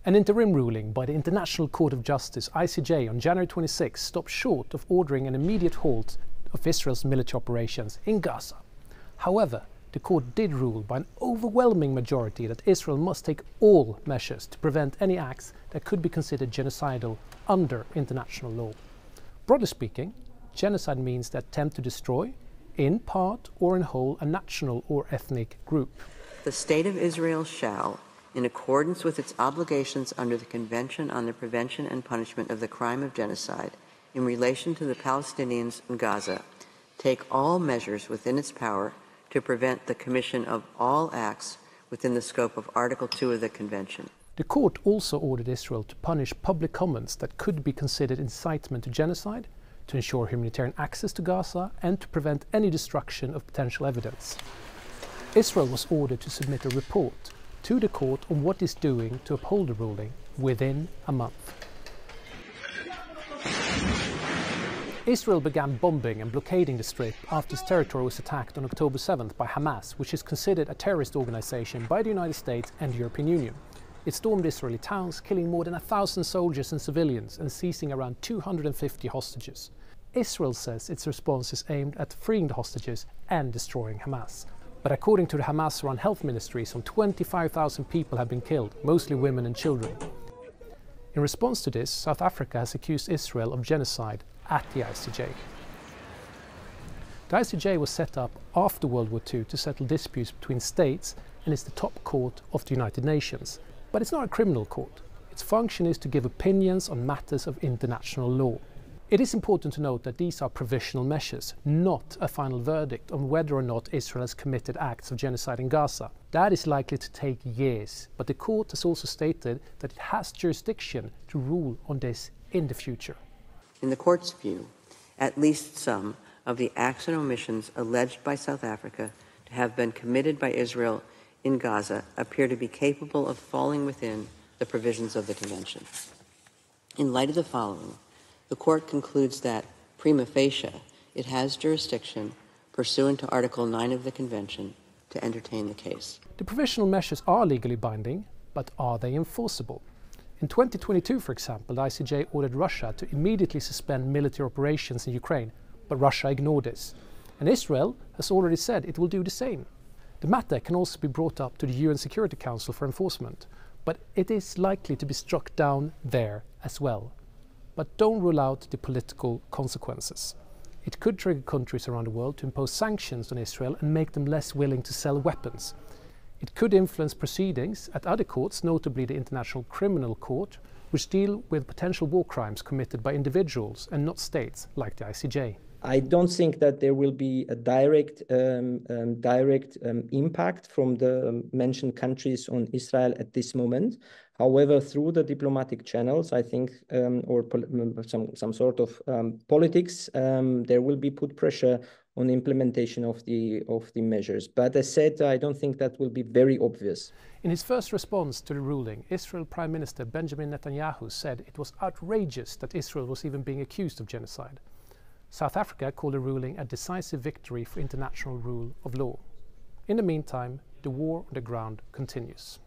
An interim ruling by the International Court of Justice, ICJ, on January 26 stopped short of ordering an immediate halt of Israel's military operations in Gaza. However, the court did rule by an overwhelming majority that Israel must take all measures to prevent any acts that could be considered genocidal under international law. Broadly speaking, genocide means the attempt to destroy, in part or in whole, a national or ethnic group. The State of Israel shall, in accordance with its obligations under the Convention on the Prevention and Punishment of the Crime of Genocide in relation to the Palestinians in Gaza, take all measures within its power to prevent the commission of all acts within the scope of Article 2 of the Convention. The court also ordered Israel to punish public comments that could be considered incitement to genocide, to ensure humanitarian access to Gaza, and to prevent any destruction of potential evidence. Israel was ordered to submit a report to the court on what it's doing to uphold the ruling within a month. Israel began bombing and blockading the Strip after its territory was attacked on October 7th by Hamas, which is considered a terrorist organization by the United States and the European Union. It stormed Israeli towns, killing more than 1,000 soldiers and civilians and seizing around 250 hostages. Israel says its response is aimed at freeing the hostages and destroying Hamas. But according to the Hamas-run health ministry, some 25,000 people have been killed, mostly women and children. In response to this, South Africa has accused Israel of genocide at the ICJ. The ICJ was set up after World War II to settle disputes between states and is the top court of the United Nations. But it's not a criminal court. Its function is to give opinions on matters of international law. It is important to note that these are provisional measures, not a final verdict on whether or not Israel has committed acts of genocide in Gaza. That is likely to take years, but the court has also stated that it has jurisdiction to rule on this in the future. In the court's view, at least some of the acts and omissions alleged by South Africa to have been committed by Israel in Gaza appear to be capable of falling within the provisions of the Convention. In light of the following, the court concludes that, prima facie, it has jurisdiction pursuant to Article 9 of the Convention to entertain the case. The provisional measures are legally binding, but are they enforceable? In 2022, for example, the ICJ ordered Russia to immediately suspend military operations in Ukraine, but Russia ignored this. And Israel has already said it will do the same. The matter can also be brought up to the UN Security Council for enforcement, but it is likely to be struck down there as well. But don't rule out the political consequences. It could trigger countries around the world to impose sanctions on Israel and make them less willing to sell weapons. It could influence proceedings at other courts, notably the International Criminal Court, which deal with potential war crimes committed by individuals and not states, like the ICJ. I don't think that there will be a direct impact from the mentioned countries on Israel at this moment. However, through the diplomatic channels, I think, or some sort of politics, there will be put pressure on the implementation of the measures. But as said, I don't think that will be very obvious. In his first response to the ruling, Israel Prime Minister Benjamin Netanyahu said it was outrageous that Israel was even being accused of genocide. South Africa called the ruling a decisive victory for international rule of law. In the meantime, the war on the ground continues.